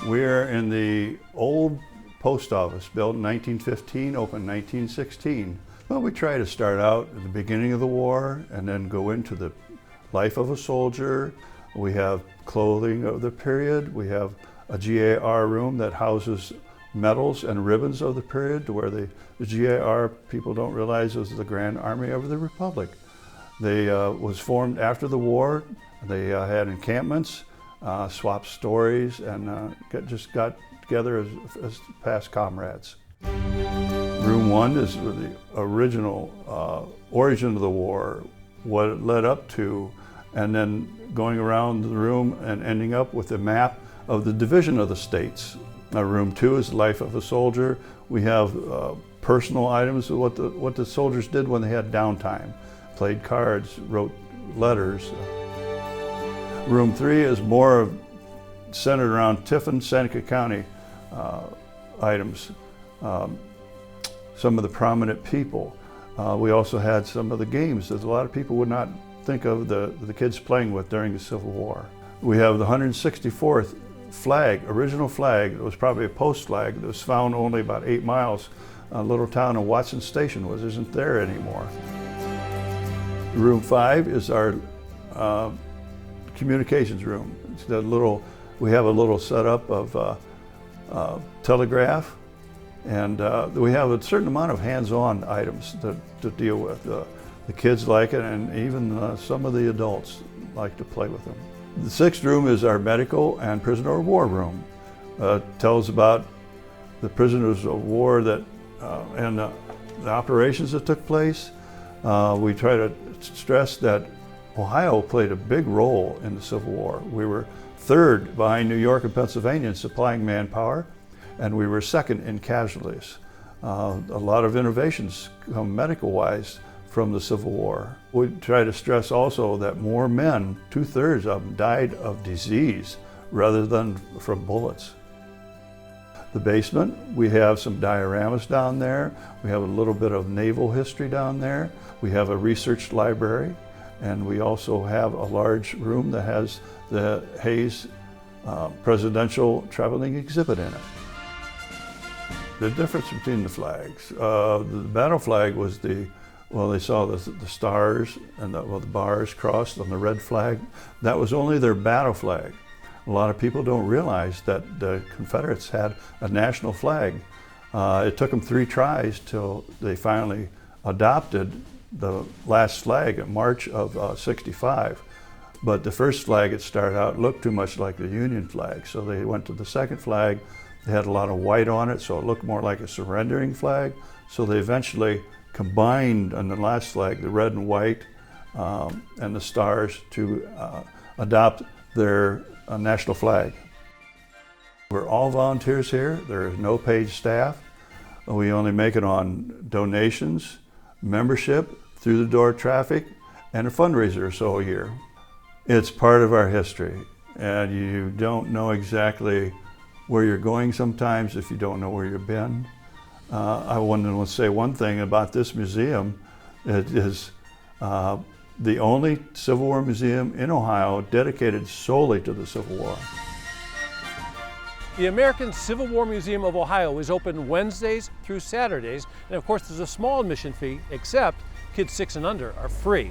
We're in the old post office, built in 1915, opened 1916. Well, we try to start out at the beginning of the war and then go into the life of a soldier. We have clothing of the period. We have a GAR room that houses medals and ribbons of the period, to where the GAR, people don't realize, was the Grand Army of the Republic. They was formed after the war. They had encampments, swapped stories, and just got together as past comrades. Room 1 is the original origin of the war, what it led up to, and then going around the room and ending up with a map of the division of the states. Room 2 is the life of a soldier. We have personal items of what the soldiers did when they had downtime. Played cards, wrote letters. Room 3 is more centered around Tiffin, Seneca County items. Some of the prominent people. We also had some of the games that a lot of people would not think of the kids playing with during the Civil War. We have the 164th flag, original flag. It was probably a post flag that was found only about 8 miles. A little town of Watson Station isn't there anymore. Room 5 is our communications room. It's we have a little setup of telegraph, and we have a certain amount of hands-on items to deal with. The kids like it, and even some of the adults like to play with them. The 6th room is our medical and prisoner of war room. Tells about the prisoners of war and the operations that took place. We try to stress that Ohio played a big role in the Civil War. We were 3rd behind New York and Pennsylvania in supplying manpower, and we were 2nd in casualties. A lot of innovations come medical-wise from the Civil War. We try to stress also that more men, 2/3 of them, died of disease rather than from bullets. The basement, we have some dioramas down there. We have a little bit of naval history down there. We have a research library, and we also have a large room that has the Hayes presidential traveling exhibit in it. The difference between the flags. The battle flag was they saw the stars and the bars crossed on the red flag. That was only their battle flag. A lot of people don't realize that the Confederates had a national flag. It took them 3 tries till they finally adopted the last flag in March of '65. But the first flag that started out looked too much like the Union flag, so they went to the 2nd flag. They had a lot of white on it, so it looked more like a surrendering flag. So they eventually combined on the last flag the red and white and the stars to adopt their national flag. We're all volunteers here. There is no paid staff. We only make it on donations, membership, through the door traffic, and a fundraiser or so a year. It's part of our history, and you don't know exactly where you're going sometimes if you don't know where you've been. I wanted to say one thing about this museum. It is the only Civil War museum in Ohio dedicated solely to the Civil War. The American Civil War Museum of Ohio is open Wednesdays through Saturdays, and of course there's a small admission fee, except kids 6 and under are free.